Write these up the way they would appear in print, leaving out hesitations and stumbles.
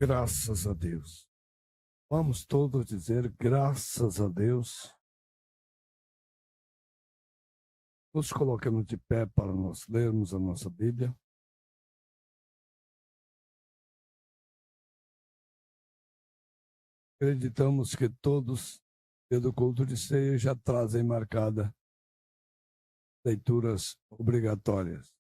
Graças a Deus. Vamos todos dizer graças a Deus. Nos colocamos de pé para nós lermos a nossa Bíblia. Acreditamos que todos, pelo culto de ceia, já trazem marcada leituras obrigatórias.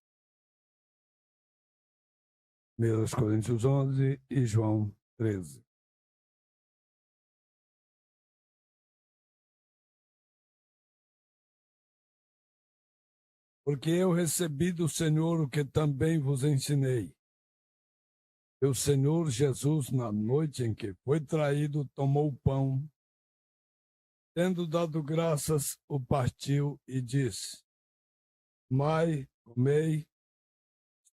1 Coríntios 11 e João 13. Porque eu recebi do Senhor o que também vos ensinei. O Senhor Jesus, na noite em que foi traído, tomou o pão, tendo dado graças, o partiu e disse: Tomai, comei,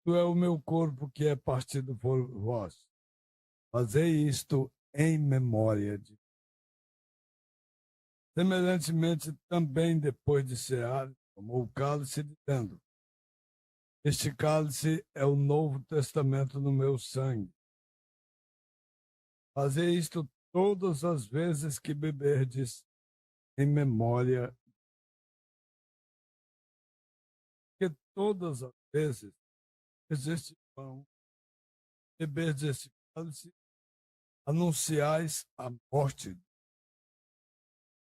isto é o meu corpo que é partido por vós. Fazei isto em memória de. Semelhantemente, também depois de cear, tomou o cálice, dizendo: Este cálice é o Novo Testamento no meu sangue. Fazei isto todas as vezes que beberdes, em memória, que todas as vezes este pão, beberdes este cálice, anunciais a morte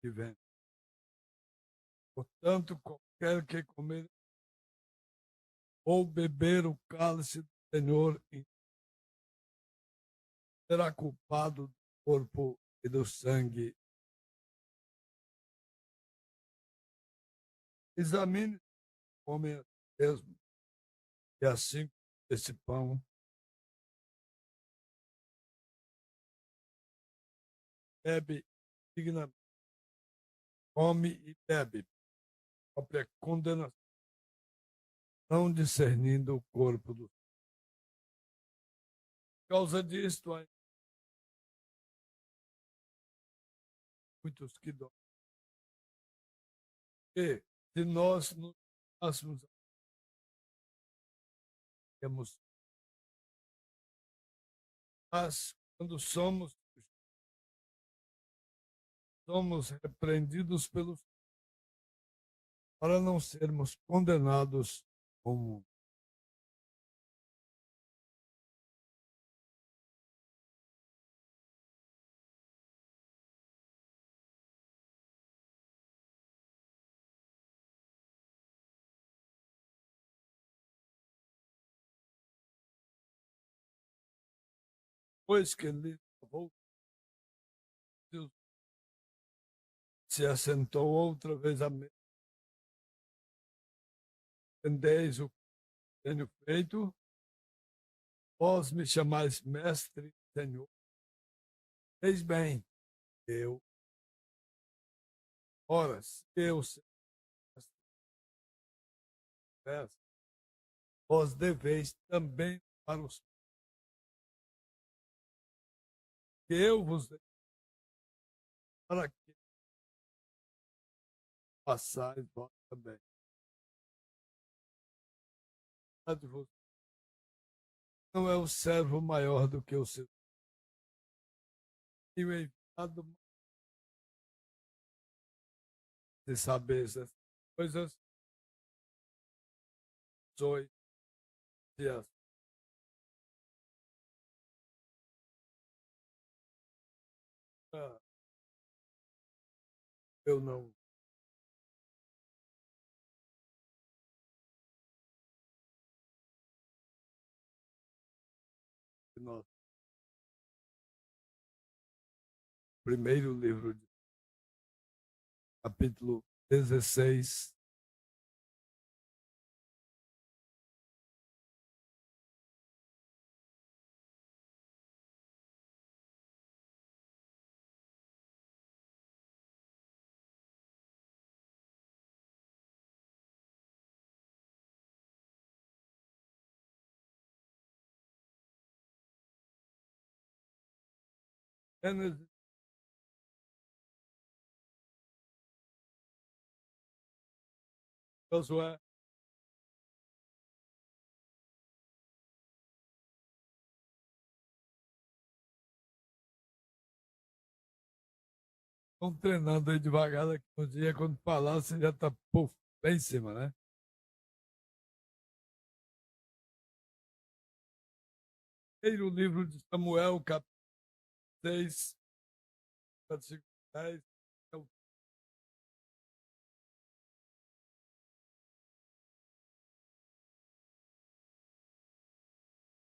que vem. Portanto, qualquer que comer ou beber o cálice do Senhor será culpado do corpo e do sangue. Examine o homem mesmo, e assim esse pão bebe dignamente, come e bebe, própria condenação, não discernindo o corpo do. Por causa disto, há muitos que dormem. E se nós nos dássemos mas quando somos repreendidos pelos para não sermos condenados como. Pois que ele Deus se assentou outra vez à mesa. Entendeis o que tenho feito? Vós me chamais mestre, Senhor. Eis bem, eu. Ora, se eu ser mestre, vós deveis também para os que eu vos dei, para que passais vós também. Não é o servo maior do que o seu. E o enviado de saber essas coisas, sois e eu não. Nosso primeiro livro, capítulo 16. Gênesis Josué. Vamos treinando aí devagar, daqui um dia, quando falar, você já está bem em cima, né? Primeiro livro de Samuel, capítulo 6, versículo 10.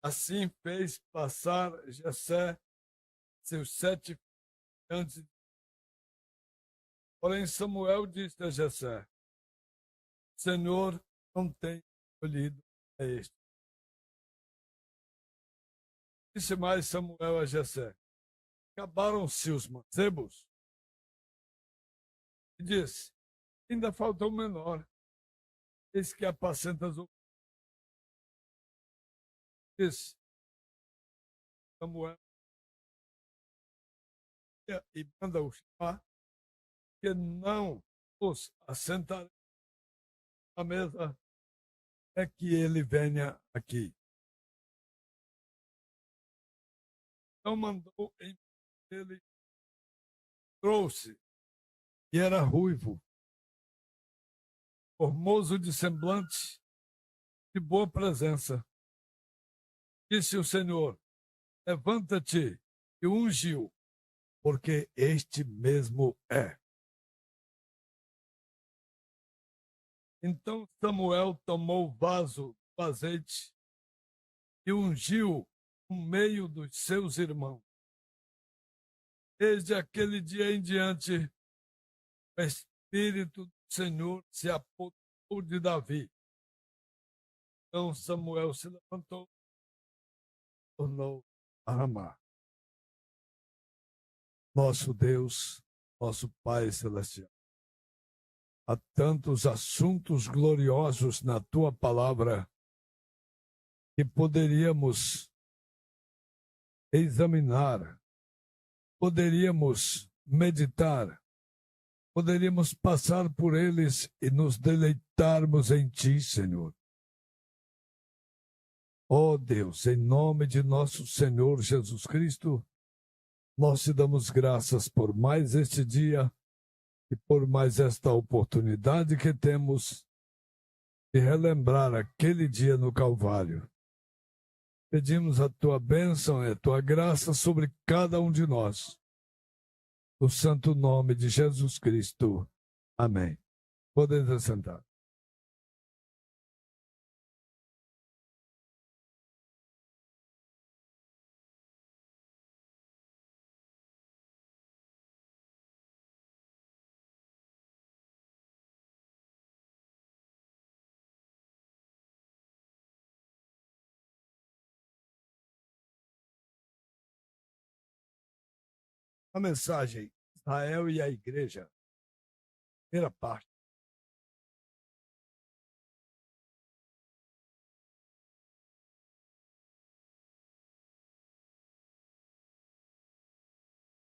Assim fez passar Jessé seus 7 antes. Porém, Samuel disse a Jessé: o Senhor não tem escolhido a este. Disse mais Samuel a Jessé: acabaram-se os mancebos? E disse: ainda faltou um menor. Eis que apacenta as ovelhas. Disse Samuel e manda-o chamar, que não os assentarei à mesa, é que ele venha aqui. Então mandou em ele, trouxe, e era ruivo, formoso de semblante, de boa presença. Disse o Senhor: levanta-te e unge-o, porque este mesmo é. Então Samuel tomou o vaso do azeite e ungiu no meio dos seus irmãos. Desde aquele dia em diante, o Espírito do Senhor se apoderou de Davi. Então Samuel se levantou e tornou a Ramá. Nosso Deus, nosso Pai Celestial, há tantos assuntos gloriosos na tua palavra que poderíamos examinar, poderíamos meditar, poderíamos passar por eles e nos deleitarmos em ti, Senhor. Ó Deus, em nome de nosso Senhor Jesus Cristo, nós te damos graças por mais este dia e por mais esta oportunidade que temos de relembrar aquele dia no Calvário. Pedimos a tua bênção e a tua graça sobre cada um de nós. No santo nome de Jesus Cristo. Amém. Podem se sentar. A mensagem: Israel e a Igreja. Primeira parte.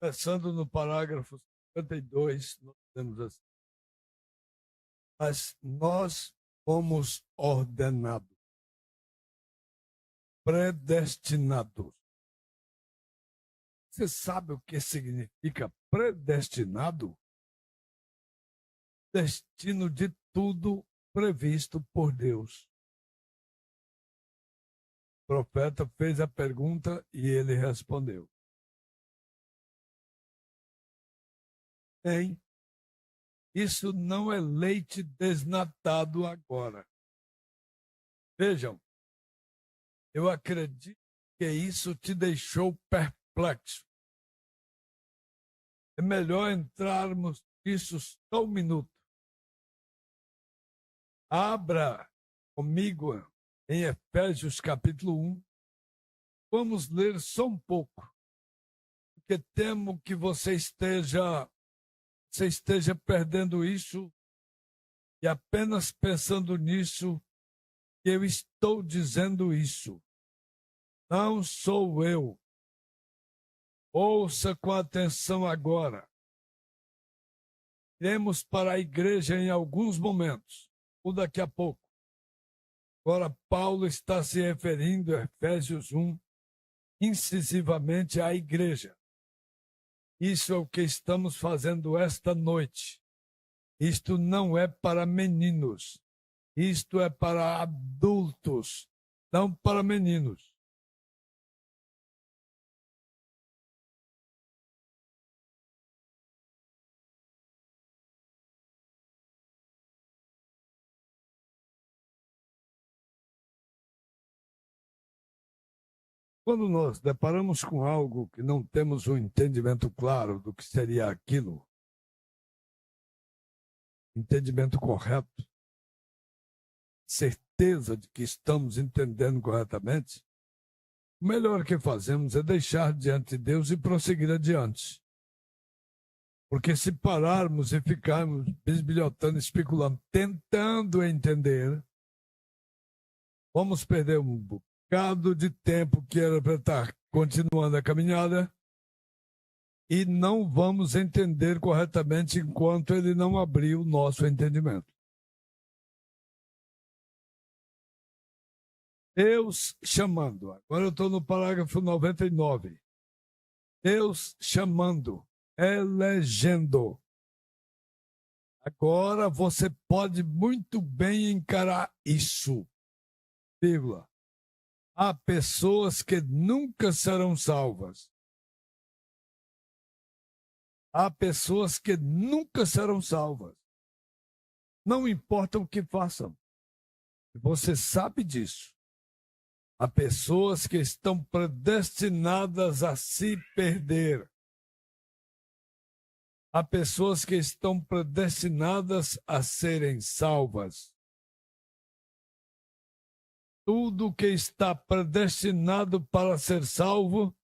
Começando no parágrafo 52, nós temos assim: mas nós fomos ordenados, predestinados. Você sabe o que significa predestinado? Destino de tudo previsto por Deus. O profeta fez a pergunta e ele respondeu. Isso não é leite desnatado agora. Vejam, eu acredito que isso te deixou perplexo. É melhor entrarmos nisso só um minuto. Abra comigo em Efésios capítulo 1. Vamos ler só um pouco, porque temo que você esteja perdendo isso e apenas pensando nisso, que eu estou dizendo isso. Não sou eu. Ouça com atenção agora. Iremos para a igreja em alguns momentos. ou daqui a pouco. Agora, Paulo está se referindo, Efésios 1, incisivamente à igreja. Isso é o que estamos fazendo esta noite. Isto não é para meninos. Isto é para adultos, não para meninos. Quando nós deparamos com algo que não temos um entendimento claro do que seria aquilo, entendimento correto, certeza de que estamos entendendo corretamente, o melhor que fazemos é deixar diante de Deus e prosseguir adiante. Porque se pararmos e ficarmos bisbilhotando, especulando, tentando entender, vamos perder um bocado de tempo que era para estar continuando a caminhada e não vamos entender corretamente enquanto ele não abrir o nosso entendimento. Deus chamando. Agora eu estou no parágrafo 99. Deus chamando, elegendo. Agora você pode muito bem encarar isso. Vírgula. Há pessoas que nunca serão salvas. Há pessoas que nunca serão salvas. Não importa o que façam. Você sabe disso. Há pessoas que estão predestinadas a se perder. Há pessoas que estão predestinadas a serem salvas. Tudo que está predestinado para ser salvo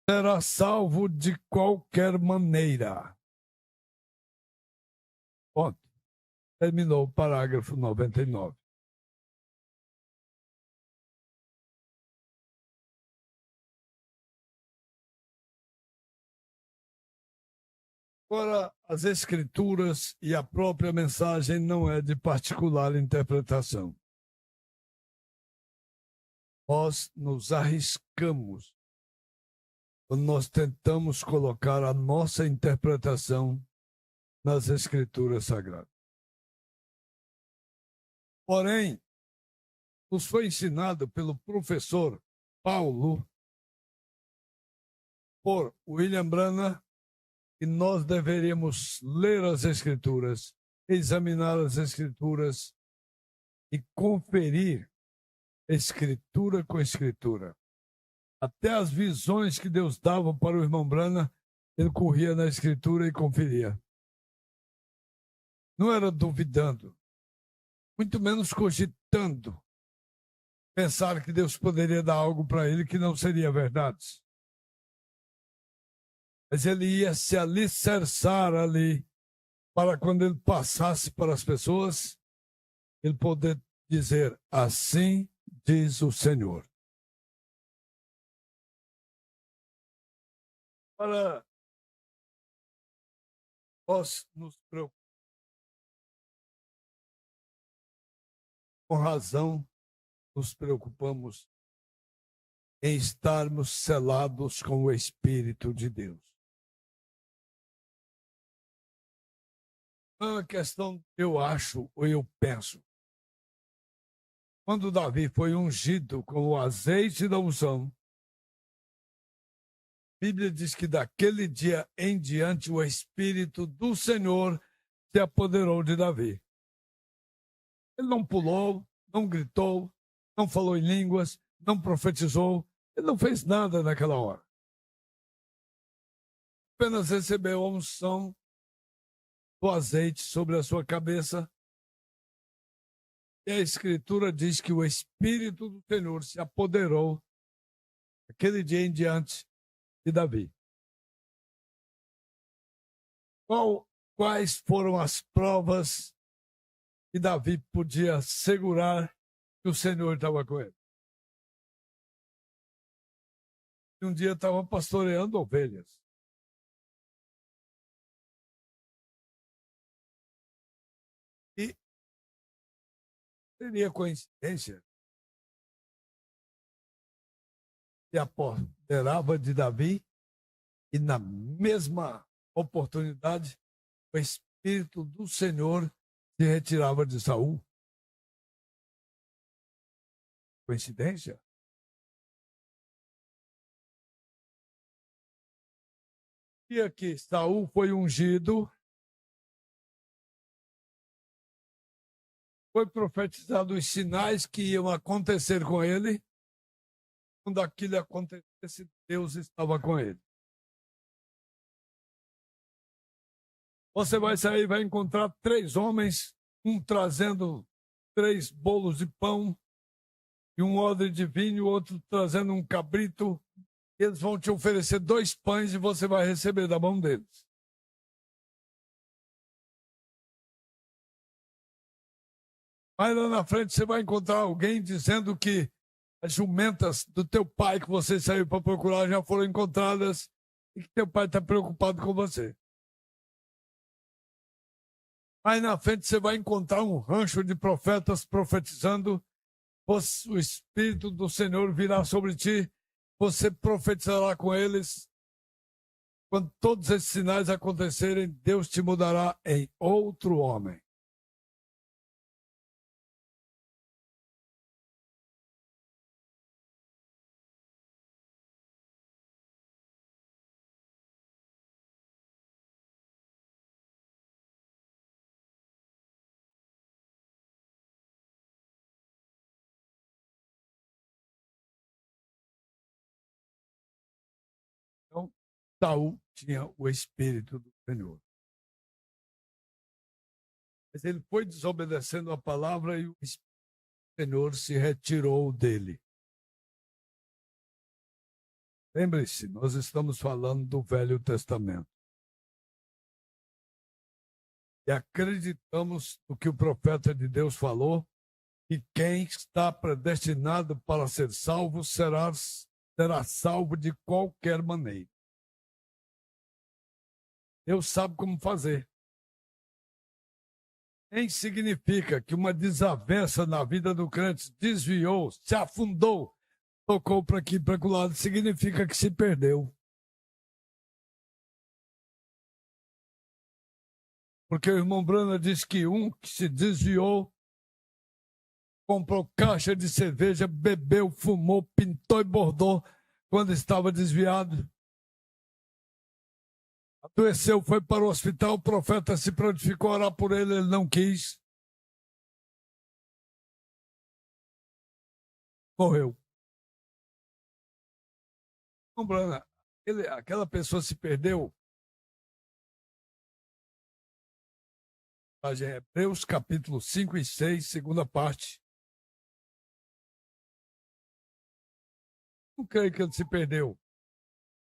será salvo de qualquer maneira. Ponto. Terminou o parágrafo 99. Agora, as escrituras e a própria mensagem não é de particular interpretação. Nós nos arriscamos quando nós tentamos colocar a nossa interpretação nas escrituras sagradas. Porém, nos foi ensinado pelo professor Paulo, por William Branham, que nós deveríamos ler as Escrituras, examinar as Escrituras e conferir Escritura com Escritura. Até as visões que Deus dava para o irmão Branham, ele corria na Escritura e conferia. Não era duvidando, muito menos cogitando, pensar que Deus poderia dar algo para ele que não seria verdade. Mas ele ia se alicerçar ali para quando ele passasse para as pessoas, ele poder dizer, assim diz o Senhor. Para nós nos preocupar, com razão, nos preocupamos em estarmos selados com o Espírito de Deus. Não é uma questão eu acho ou eu penso. Quando Davi foi ungido com o azeite da unção, a Bíblia diz que daquele dia em diante o Espírito do Senhor se apoderou de Davi. Ele não pulou, não gritou, não falou em línguas, não profetizou, ele não fez nada naquela hora. Apenas recebeu a unção do azeite sobre a sua cabeça. E a Escritura diz que o Espírito do Senhor se apoderou aquele dia em diante de Davi. Quais foram as provas que Davi podia segurar que o Senhor estava com ele? Um dia estava pastoreando ovelhas. E Seria coincidência que apoderava de Davi e na mesma oportunidade o Espírito do Senhor se retirava de Saul? Coincidência? E aqui, Saul foi ungido, foi profetizado os sinais que iam acontecer com ele. Quando aquilo acontecesse, Deus estava com ele. Você vai sair e vai encontrar 3 homens, um trazendo 3 bolos de pão e um odre de vinho, outro trazendo um cabrito. Eles vão te oferecer 2 pães e você vai receber da mão deles. Aí lá na frente você vai encontrar alguém dizendo que as jumentas do teu pai que você saiu para procurar já foram encontradas e que teu pai está preocupado com você. Aí na frente você vai encontrar um rancho de profetas profetizando, o Espírito do Senhor virá sobre ti, você profetizará com eles. Quando todos esses sinais acontecerem, Deus te mudará em outro homem. Então, Saul tinha o Espírito do Senhor. Mas ele foi desobedecendo a palavra e o Senhor se retirou dele. Lembre-se, nós estamos falando do Velho Testamento. E acreditamos no que o profeta de Deus falou, que quem está predestinado para ser salvo será salvo de qualquer maneira. Deus sabe como fazer. Nem significa que uma desavença na vida do crente desviou, se afundou, tocou para aqui, para o lado, significa que se perdeu. Porque o irmão Brana diz que um que se desviou, comprou caixa de cerveja, bebeu, fumou, pintou e bordou quando estava desviado. Adoeceu, foi para o hospital, o profeta se prontificou a orar por ele, ele não quis. Morreu. Irmão Brana, aquela pessoa se perdeu. Hebreus capítulo 5 e 6, segunda parte. Não creio que ele se perdeu.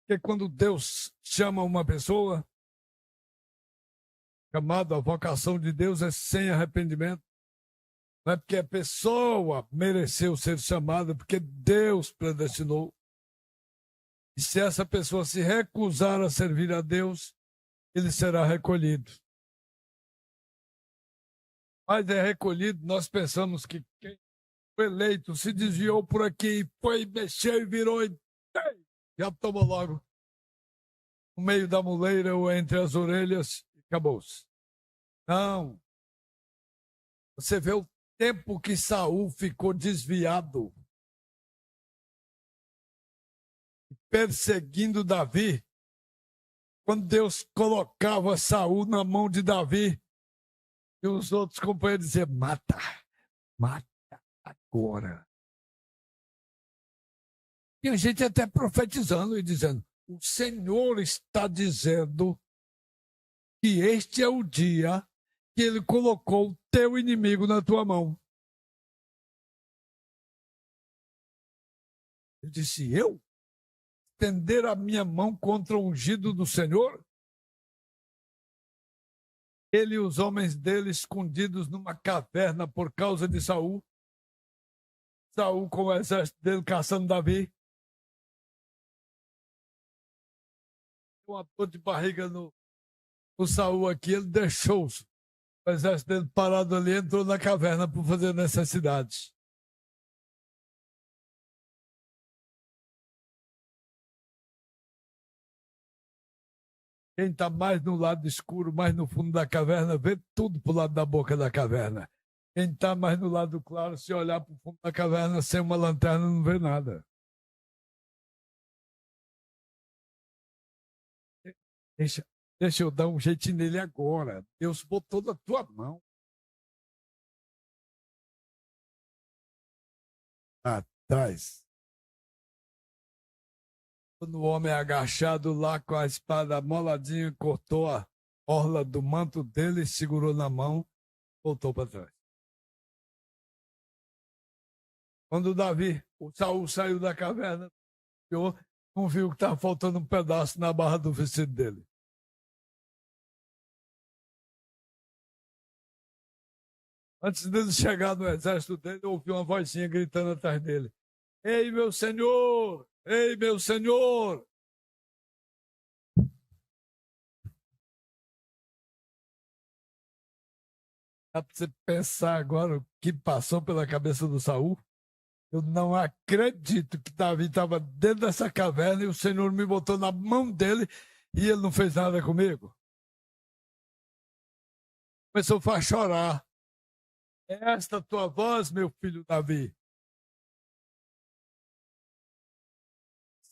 Porque quando Deus chama uma pessoa, chamado a vocação de Deus é sem arrependimento. Não é porque a pessoa mereceu ser chamada, porque Deus predestinou. E se essa pessoa se recusar a servir a Deus, ele será recolhido. Mas é recolhido, nós pensamos que quem foi eleito se desviou por aqui, foi, mexeu e virou e já tomou logo no meio da muleira ou entre as orelhas e acabou-se. Não. Você vê o tempo que Saul ficou desviado, perseguindo Davi. Quando Deus colocava Saul na mão de Davi, e os outros companheiros diziam, mata agora. E a gente até profetizando e dizendo, o Senhor está dizendo que este é o dia que ele colocou o teu inimigo na tua mão. Ele disse, eu? Estender a minha mão contra o ungido do Senhor? Ele e os homens dele escondidos numa caverna por causa de Saul. Saul com o exército dele caçando Davi. Uma dor de barriga no Saul aqui, ele deixou O exército dele parado ali entrou na caverna para fazer necessidades. Quem está mais no lado escuro, mais no fundo da caverna, vê tudo para o lado da boca da caverna. Quem está mais no lado claro, se olhar para o fundo da caverna sem uma lanterna, não vê nada. Deixa eu dar um jeitinho nele agora. Deus botou na tua mão. Atrás. Quando o homem agachado lá com a espada moladinha cortou a orla do manto dele, segurou na mão, voltou para trás. Quando o Saul saiu da caverna, não viu que estava faltando um pedaço na barra do vestido dele. Antes dele chegar no exército dele, ouviu uma vozinha gritando atrás dele: Ei, meu senhor! Ei, meu senhor! Dá para você pensar agora o que passou pela cabeça do Saul? Eu não acredito que Davi estava dentro dessa caverna e o Senhor me botou na mão dele e ele não fez nada comigo. Começou a chorar. É esta tua voz, meu filho Davi?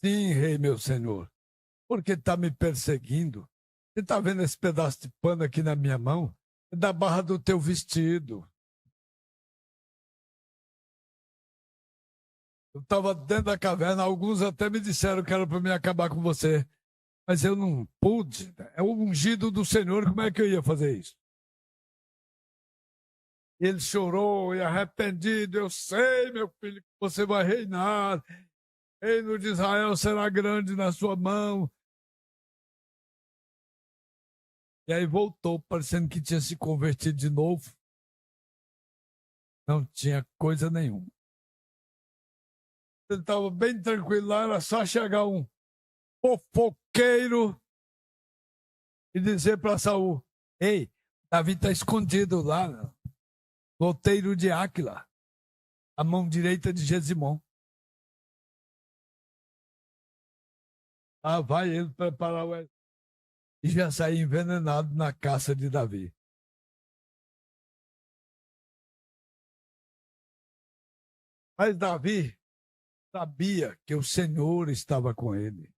Sim, rei, meu senhor. Por que está me perseguindo? Você está vendo esse pedaço de pano aqui na minha mão? É da barra do teu vestido. Eu estava dentro da caverna, alguns até me disseram que era para me acabar com você, mas eu não pude. É o ungido do Senhor, como é que eu ia fazer isso? Ele chorou e arrependido. Eu sei, meu filho, que você vai reinar. O reino de Israel será grande na sua mão. E aí voltou, parecendo que tinha se convertido de novo. Não tinha coisa nenhuma. Ele estava bem tranquilo lá, era só chegar um fofoqueiro e dizer para Saul: Ei, Davi está escondido lá, no outeiro de Áquila, a mão direita de Gesimon. Ah, vai ele preparar o exército e já sair envenenado na caça de Davi. Mas Davi sabia que o Senhor estava com ele.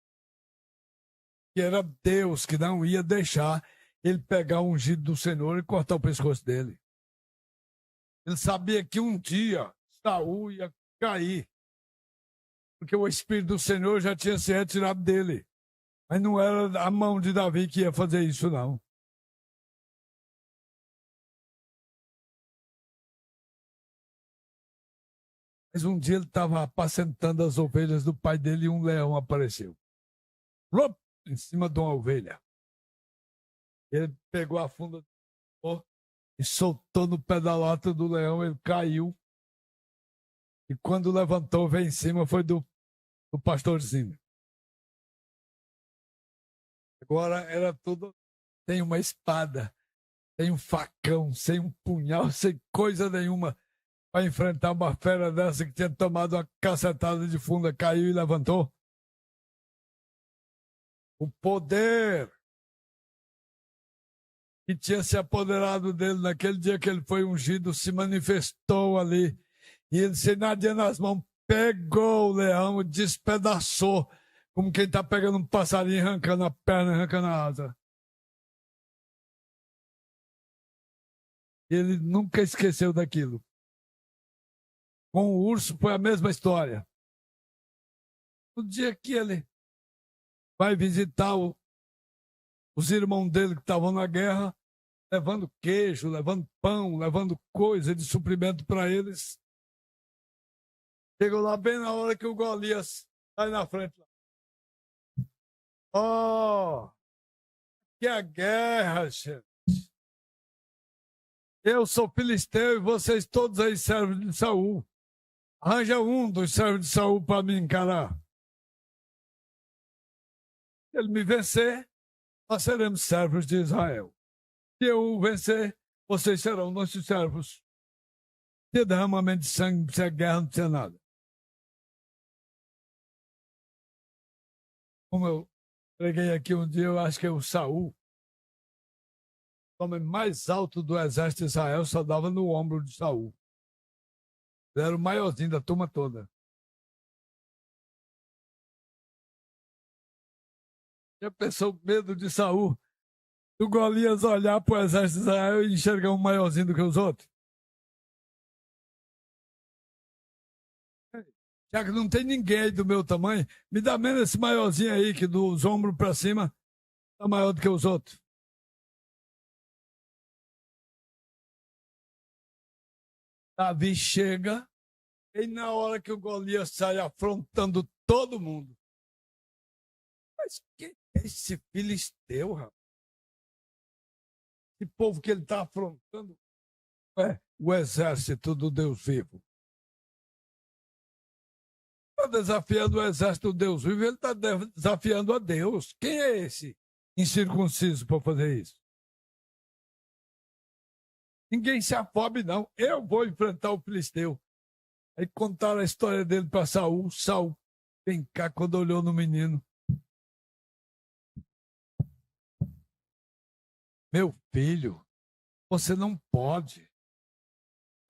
Que era Deus que não ia deixar ele pegar o ungido do Senhor e cortar o pescoço dele. Ele sabia que um dia Saul ia cair, porque o Espírito do Senhor já tinha se retirado dele. Mas não era a mão de Davi que ia fazer isso, não. Mas um dia ele estava apacentando as ovelhas do pai dele e um leão apareceu. Plop, em cima de uma ovelha. Ele pegou a funda e soltou no pé da lata do leão, ele caiu. E quando levantou, veio em cima, foi do pastorzinho. Agora era tudo. Tem uma espada, tem um facão, sem um punhal, sem coisa nenhuma para enfrentar uma fera dessa que tinha tomado uma cacetada de funda, caiu e levantou. O poder que tinha se apoderado dele naquele dia que ele foi ungido se manifestou ali. E ele, sem nada nas mãos, pegou o leão e despedaçou, como quem está pegando um passarinho, arrancando a perna, arrancando a asa. E ele nunca esqueceu daquilo. Com o urso foi a mesma história. No dia que ele vai visitar os irmãos dele que estavam na guerra, levando queijo, levando pão, levando coisa de suprimento para eles. Chegou lá bem na hora que o Golias sai na frente. Oh, que a guerra, gente. Eu sou filisteu e vocês todos aí servos de Saul. Arranja um dos servos de Saul para me encarar. Se ele me vencer, nós seremos servos de Israel. Se eu o vencer, vocês serão nossos servos. Se derramamento de sangue, não precisa guerra, não precisa nada. Como eu preguei aqui um dia, eu acho que o Saul, o homem mais alto do exército de Israel, só dava no ombro de Saul. Ele era o maiorzinho da turma toda. Já pensou o medo de Saul? Do Golias olhar para o exército de Israel e enxergar um maiorzinho do que os outros? Já que não tem ninguém aí do meu tamanho, me dá menos esse maiorzinho aí, que dos ombros para cima tá maior do que os outros. Davi chega e na hora que o Golias sai afrontando todo mundo. Mas que é esse filisteu, rapaz? Esse povo que ele está afrontando é o exército do Deus vivo. Está desafiando o exército do Deus vivo, ele está desafiando a Deus. Quem é esse incircunciso para fazer isso? Ninguém se afobe, não. Eu vou enfrentar o filisteu. Aí contaram a história dele para Saul. Saul, vem cá, quando olhou no menino. Meu filho, você não pode.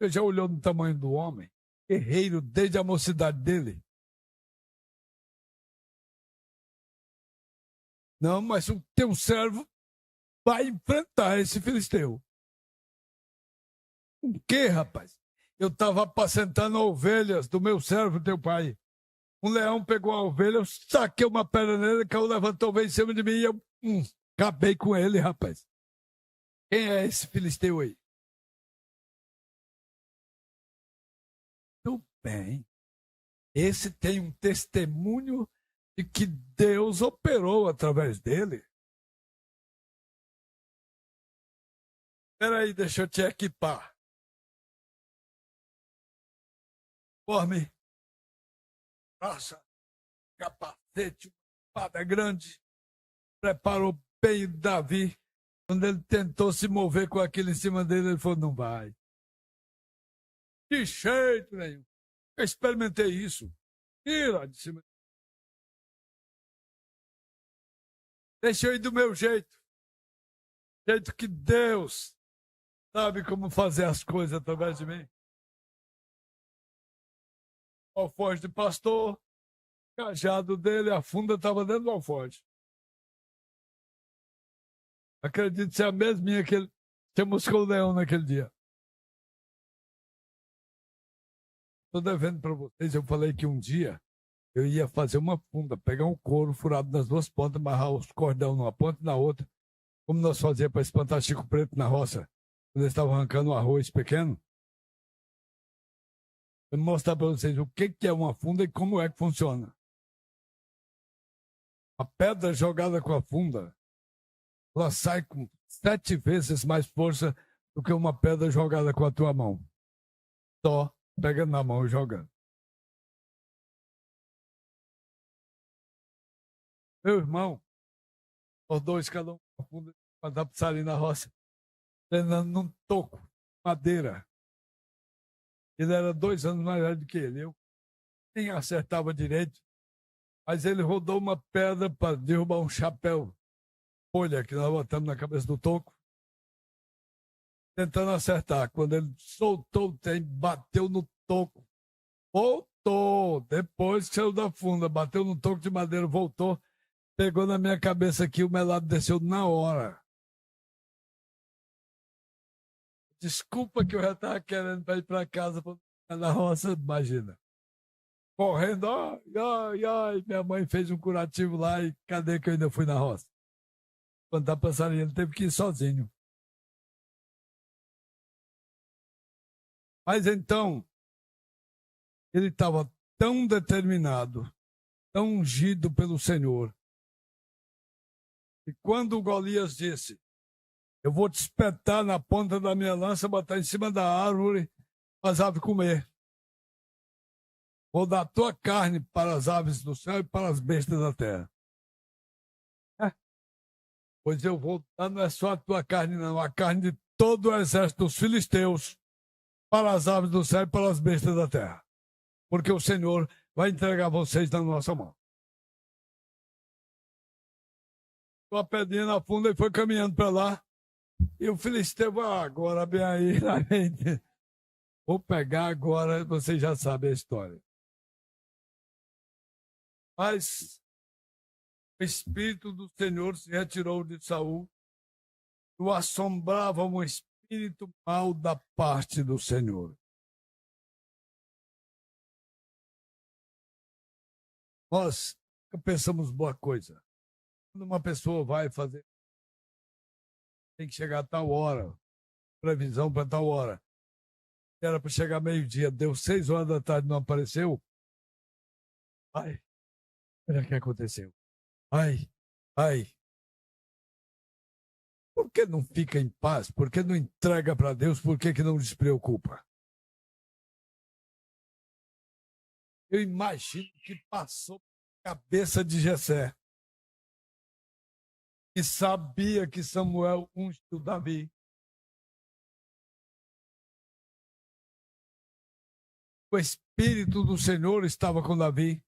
Você já olhou no tamanho do homem? Guerreiro desde a mocidade dele. Não, mas o teu servo vai enfrentar esse filisteu. O quê, rapaz? Eu estava apacentando ovelhas do meu servo, teu pai. Um leão pegou a ovelha, eu saquei uma pedra nele, o cão levantou, veio em cima de mim e eu acabei com ele, rapaz. Quem é esse filisteu aí? Tudo bem. Esse tem um testemunho de que Deus operou através dele. Espera aí, deixa eu te equipar. Forme, raça, capacete, espada grande. Preparou bem Davi. Quando ele tentou se mover com aquilo em cima dele, ele falou, não vai. De jeito nenhum. Eu experimentei isso. Tira de cima. Deixa eu ir do meu jeito. Jeito que Deus sabe como fazer as coisas através de mim. O alforje de pastor, o cajado dele, a funda estava dentro do alforje. Acredito ser a mesminha que ele chamuscou o leão naquele dia. Estou devendo para vocês, eu falei que um dia eu ia fazer uma funda, pegar um couro furado nas duas pontas, amarrar os cordão numa ponta e na outra, como nós fazíamos para espantar Chico Preto na roça, quando eles estavam arrancando um arroz pequeno. Eu vou mostrar para vocês o que é uma funda e como é que funciona. A pedra jogada com a funda, ela sai com 7 vezes mais força do que uma pedra jogada com a tua mão. Só pegando na mão e jogando. Meu irmão, os dois, cada um com a funda, para dar para sair na roça, treinando num toco, madeira. Ele era 2 anos mais velho do que ele. Eu nem acertava direito, mas ele rodou uma pedra para derrubar um chapéu, folha que nós botamos na cabeça do toco, tentando acertar. Quando ele soltou o trem, bateu no toco, voltou. Depois saiu da funda, bateu no toco de madeira, voltou, pegou na minha cabeça aqui, o melado desceu na hora. Desculpa que eu já estava querendo para ir para casa na roça, imagina. Correndo, ai, ai, ai. Minha mãe fez um curativo lá e cadê que eu ainda fui na roça? Quando tá passarinho, ele teve que ir sozinho. Mas então, ele estava tão determinado, tão ungido pelo Senhor, e quando o Golias disse, eu vou te espetar na ponta da minha lança, botar em cima da árvore, para as aves comer. Vou dar a tua carne para as aves do céu e para as bestas da terra. Pois eu vou dar, não é só a tua carne, não, a carne de todo o exército dos filisteus para as aves do céu e para as bestas da terra. Porque o Senhor vai entregar vocês na nossa mão. Uma pedrinha na funda e foi caminhando para lá. E o filisteu, agora bem aí, vou pegar agora, vocês já sabem a história. Mas o Espírito do Senhor se retirou de Saul, o assombrava um espírito mau da parte do Senhor. Nós pensamos boa coisa. Quando uma pessoa vai fazer, tem que chegar a tal hora, previsão para tal hora. Era para chegar meio-dia, deu 6 horas da tarde, não apareceu. Ai, olha o que aconteceu. Ai. Por que não fica em paz? Por que não entrega para Deus? Por que não se preocupa? Eu imagino que passou pela cabeça de Jessé, que sabia que Samuel ungiu Davi. O Espírito do Senhor estava com Davi.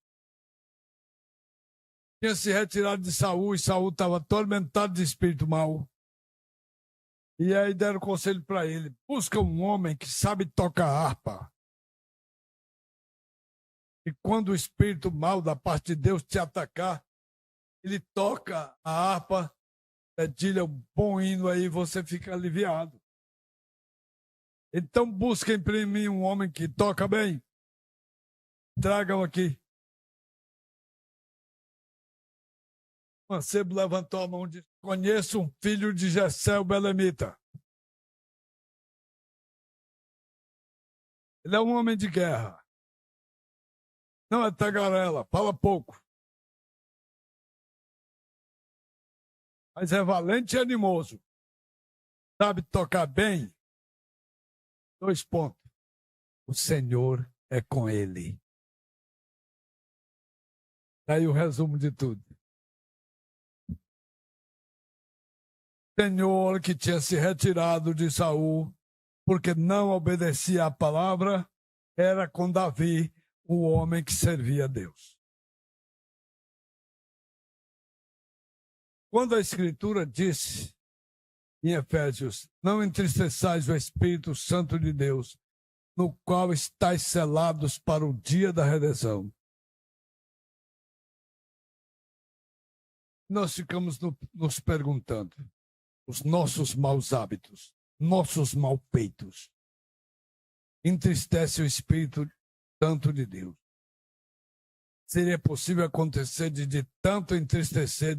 Tinha se retirado de Saul e Saul estava atormentado de espírito mau. E aí deram conselho para ele: busca um homem que sabe tocar harpa. E quando o espírito mau da parte de Deus te atacar, ele toca a harpa, dedilha um bom hino aí, você fica aliviado. Então busquem para mim um homem que toca bem. Tragam aqui. O mancebo levantou a mão e disse: conheço um filho de Jessé, o belemita. Ele é um homem de guerra. Não é tagarela, fala pouco. Mas é valente e animoso. Sabe tocar bem. 2 pontos. O Senhor é com ele. Daí o resumo de tudo. O Senhor que tinha se retirado de Saul, porque não obedecia à palavra, era com Davi, o homem que servia a Deus. Quando a Escritura disse em Efésios: não entristeçais o Espírito Santo de Deus, no qual estáis selados para o dia da redenção. Nós ficamos nos perguntando: os nossos maus hábitos, nossos malfeitos, entristece o Espírito Santo de Deus. Seria possível acontecer de tanto entristecer,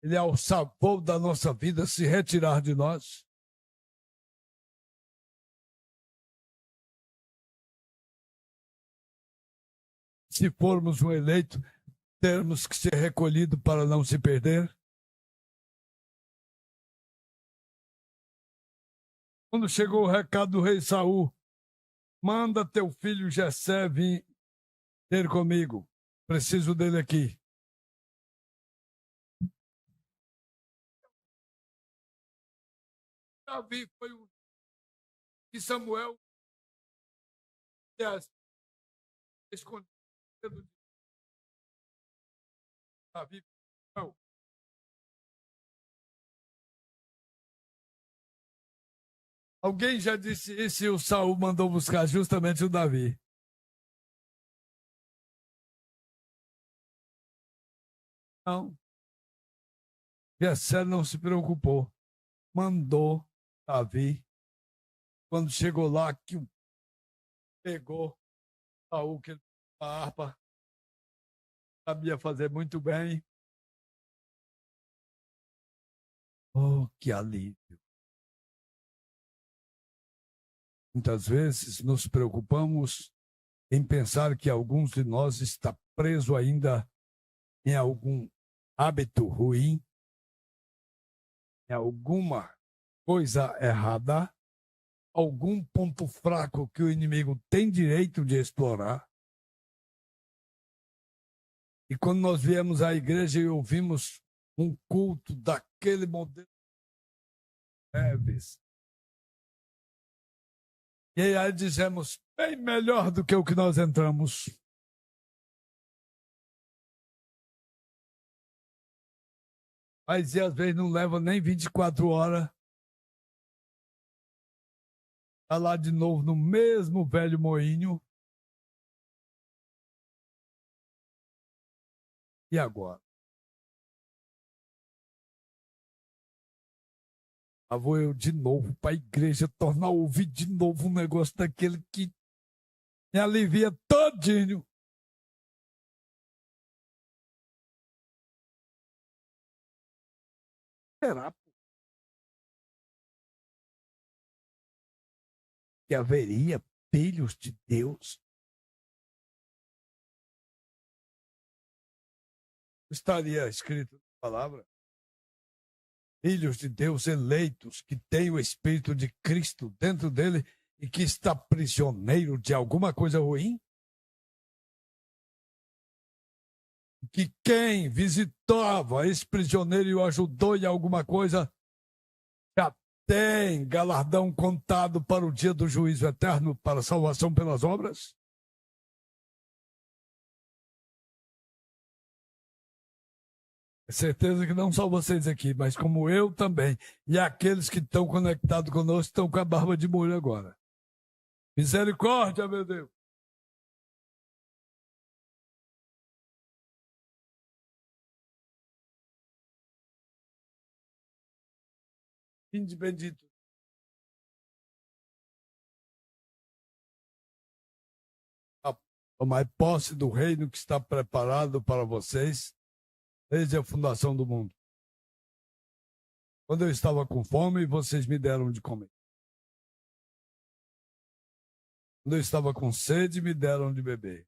ele, ao sabor da nossa vida, se retirar de nós? Se formos um eleito, termos que ser recolhido para não se perder? Quando chegou o recado do rei Saul: manda teu filho Jessé vir ter comigo. Preciso dele aqui. Davi foi o que Samuel escondido de Davi. Não. Alguém já disse isso e o Saul mandou buscar justamente o Davi. Não. Jessé não se preocupou. Mandou Davi. Quando chegou lá, que pegou Saul, que a harpa sabia fazer muito bem. Oh, que alívio. Muitas vezes nos preocupamos em pensar que alguns de nós está preso ainda em algum hábito ruim, em alguma coisa errada, algum ponto fraco que o inimigo tem direito de explorar. E quando nós viemos à igreja e ouvimos um culto daquele modelo, leves. E aí dizemos, bem melhor do que o que nós entramos. Mas e às vezes não leva nem 24 horas. Está lá de novo no mesmo velho moinho. E agora? Lá vou eu de novo para a igreja tornar a ouvir de novo um negócio daquele que me alivia todinho. Será que haveria filhos de Deus? Estaria escrito na palavra? Filhos de Deus eleitos, que têm o Espírito de Cristo dentro dele e que está prisioneiro de alguma coisa ruim? Que quem visitava esse prisioneiro e o ajudou em alguma coisa já tem galardão contado para o dia do juízo eterno, para a salvação pelas obras? É certeza que não só vocês aqui, mas como eu também. E aqueles que estão conectados conosco estão com a barba de molho agora. Misericórdia, meu Deus. Vinde bendito. Tomai posse do reino que está preparado para vocês desde a fundação do mundo. Quando eu estava com fome, vocês me deram de comer. Quando eu estava com sede, me deram de beber.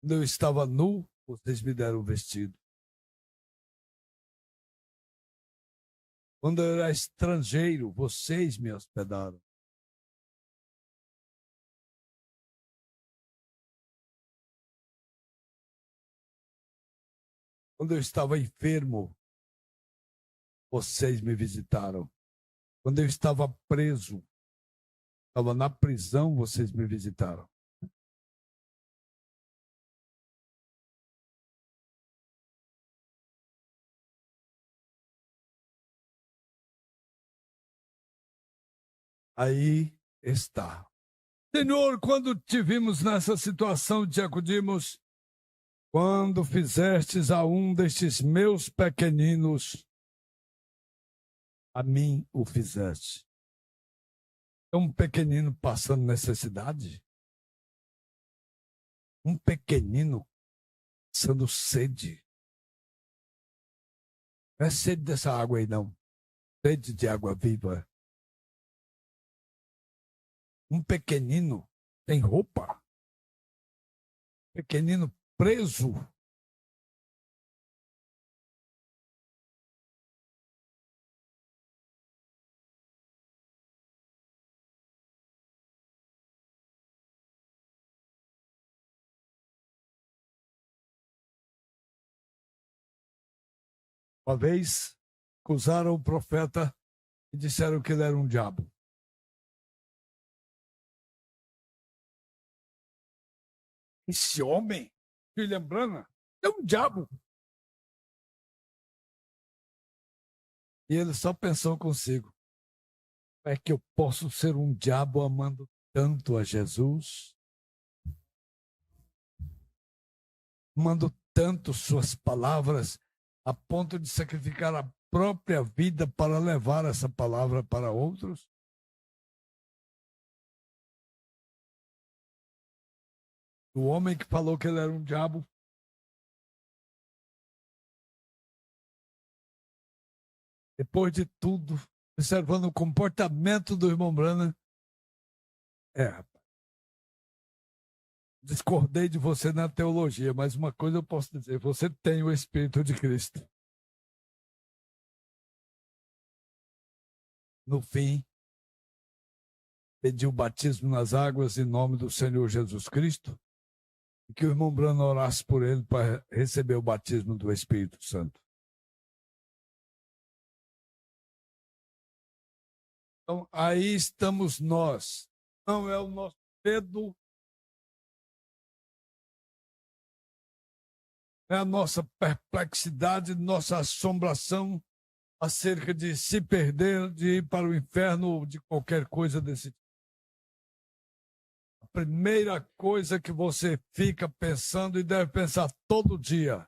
Quando eu estava nu, vocês me deram vestido. Quando eu era estrangeiro, vocês me hospedaram. Quando eu estava enfermo, vocês me visitaram. Quando eu estava preso, estava na prisão, vocês me visitaram. Aí está. Senhor, quando te vimos nessa situação, te acudimos. Quando fizestes a um destes meus pequeninos, a mim o fizeste. É um pequenino passando necessidade? Um pequenino passando sede? Não é sede dessa água aí, não. Sede de água viva. Um pequenino tem roupa. Pequenino preso. Uma vez acusaram o profeta e disseram que ele era um diabo. Esse homem, William Branham, é um diabo. E ele só pensou consigo: é que eu posso ser um diabo amando tanto a Jesus, amando tanto suas palavras, a ponto de sacrificar a própria vida para levar essa palavra para outros? O homem que falou que ele era um diabo, depois de tudo, observando o comportamento do irmão Branham, rapaz, discordei de você na teologia, mas uma coisa eu posso dizer: você tem o Espírito de Cristo. No fim, pediu o batismo nas águas em nome do Senhor Jesus Cristo e que o irmão Branham orasse por ele para receber o batismo do Espírito Santo. Então, aí estamos nós. Não é o nosso medo, é a nossa perplexidade, nossa assombração acerca de se perder, de ir para o inferno ou de qualquer coisa desse tipo. A primeira coisa que você fica pensando e deve pensar todo dia,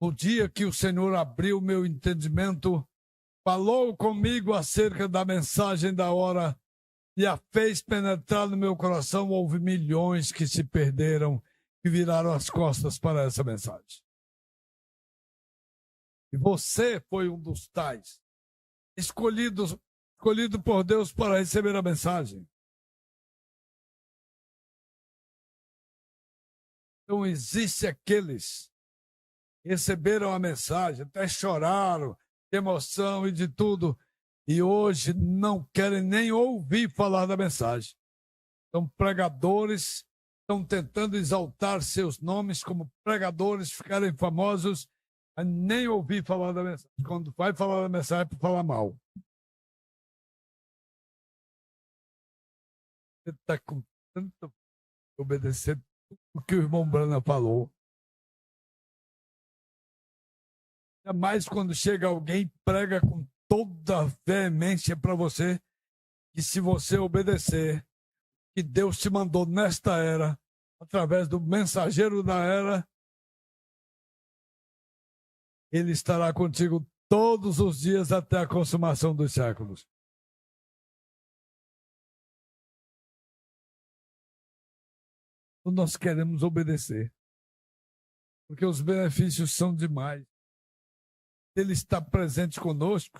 no dia que o Senhor abriu meu entendimento, falou comigo acerca da mensagem da hora e a fez penetrar no meu coração, houve milhões que se perderam e viraram as costas para essa mensagem. E você foi um dos tais, escolhido por Deus para receber a mensagem. Então, existe aqueles que receberam a mensagem, até choraram, de emoção e de tudo, e hoje não querem nem ouvir falar da mensagem. São pregadores, estão tentando exaltar seus nomes como pregadores, ficarem famosos, a nem ouvir falar da mensagem. Quando vai falar da mensagem, é para falar mal. Você está com tanto obedecer o que o irmão Brana falou. Jamais quando chega alguém, prega com toda a veemência para você, que se você obedecer, que Deus te mandou nesta era, através do mensageiro da era, ele estará contigo todos os dias até a consumação dos séculos. Nós queremos obedecer, porque os benefícios são demais. Ele está presente conosco,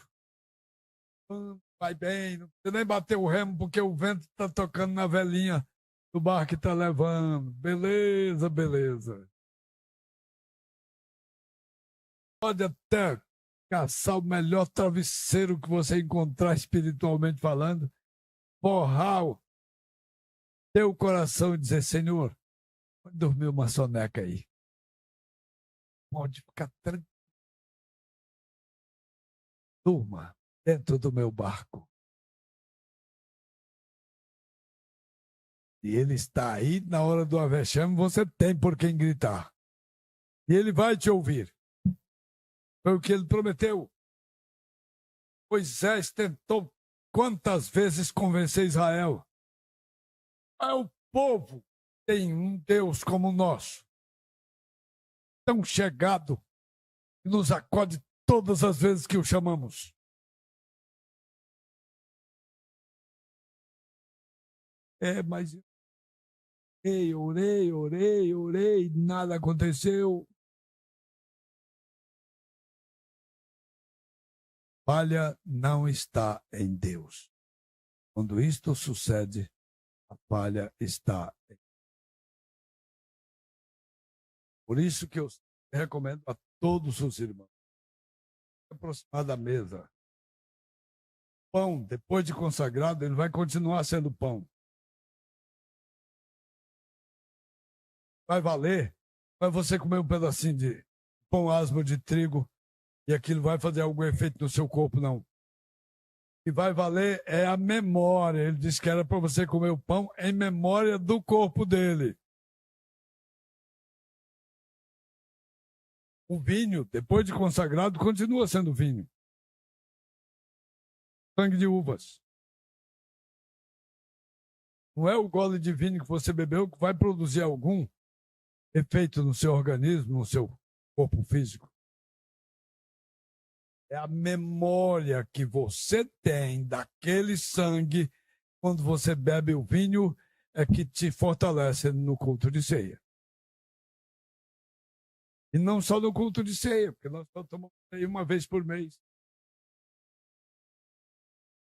vai bem, não precisa nem bater o remo, porque o vento está tocando na velinha do barco que está levando. Beleza, beleza. Pode até caçar o melhor travesseiro que você encontrar espiritualmente falando, borrar o teu coração e dizer, Senhor, pode dormir uma soneca aí. Pode ficar tranquilo. Durma dentro do meu barco. E ele está aí, na hora do avexame, você tem por quem gritar. E ele vai te ouvir. Foi o que ele prometeu. Moisés tentou quantas vezes convencer Israel? É o povo tem um Deus como o nosso, tão chegado, que nos acode todas as vezes que o chamamos. Mas orei, nada aconteceu. Falha não está em Deus. Quando isto sucede, a falha está em Deus. Por isso que eu recomendo a todos os irmãos se aproximar da mesa. Pão, depois de consagrado, ele vai continuar sendo pão. Vai valer? Vai você comer um pedacinho de pão asmo de trigo e aquilo vai fazer algum efeito no seu corpo, não. O que vai valer é a memória. Ele disse que era para você comer o pão em memória do corpo dele. O vinho, depois de consagrado, continua sendo vinho. Sangue de uvas. Não é o gole de vinho que você bebeu que vai produzir algum efeito no seu organismo, no seu corpo físico. É a memória que você tem daquele sangue quando você bebe o vinho é que te fortalece no culto de ceia. E não só no culto de ceia, porque nós só tomamos ceia uma vez por mês.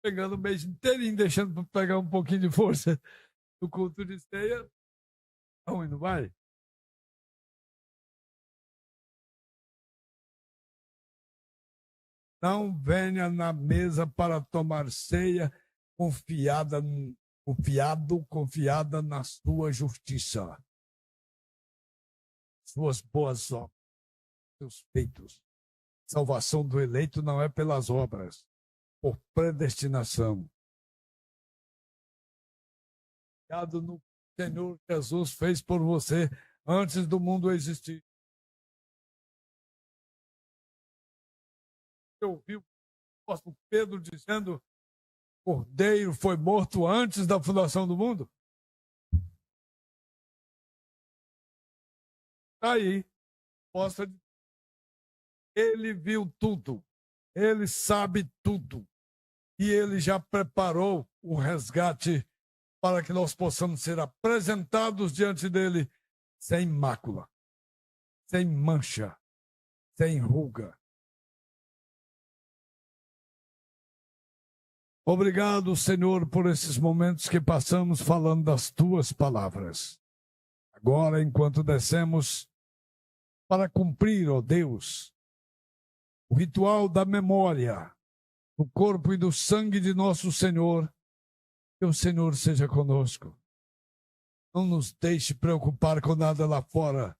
Pegando o mês inteirinho, deixando para pegar um pouquinho de força no culto de ceia, aonde não vai? Não venha na mesa para tomar ceia confiada na sua justiça, suas boas obras, seus feitos. Salvação do eleito não é pelas obras. por predestinação. Baseado no que o Senhor Jesus fez por você antes do mundo existir. Você ouviu o apóstolo Pedro dizendo: o Cordeiro foi morto antes da fundação do mundo? Aí, mostra, ele viu tudo, ele sabe tudo, e ele já preparou o resgate para que nós possamos ser apresentados diante dele sem mácula, sem mancha, sem ruga. Obrigado, Senhor, por esses momentos que passamos falando das tuas palavras. Agora, enquanto descemos para cumprir, ó Deus, o ritual da memória, do corpo e do sangue de nosso Senhor, que o Senhor seja conosco. Não nos deixe preocupar com nada lá fora.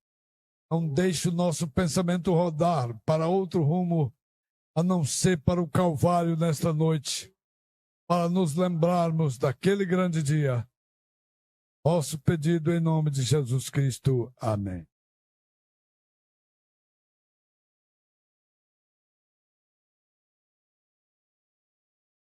Não deixe o nosso pensamento rodar para outro rumo, a não ser para o Calvário nesta noite, para nos lembrarmos daquele grande dia. Nosso pedido em nome de Jesus Cristo. Amém.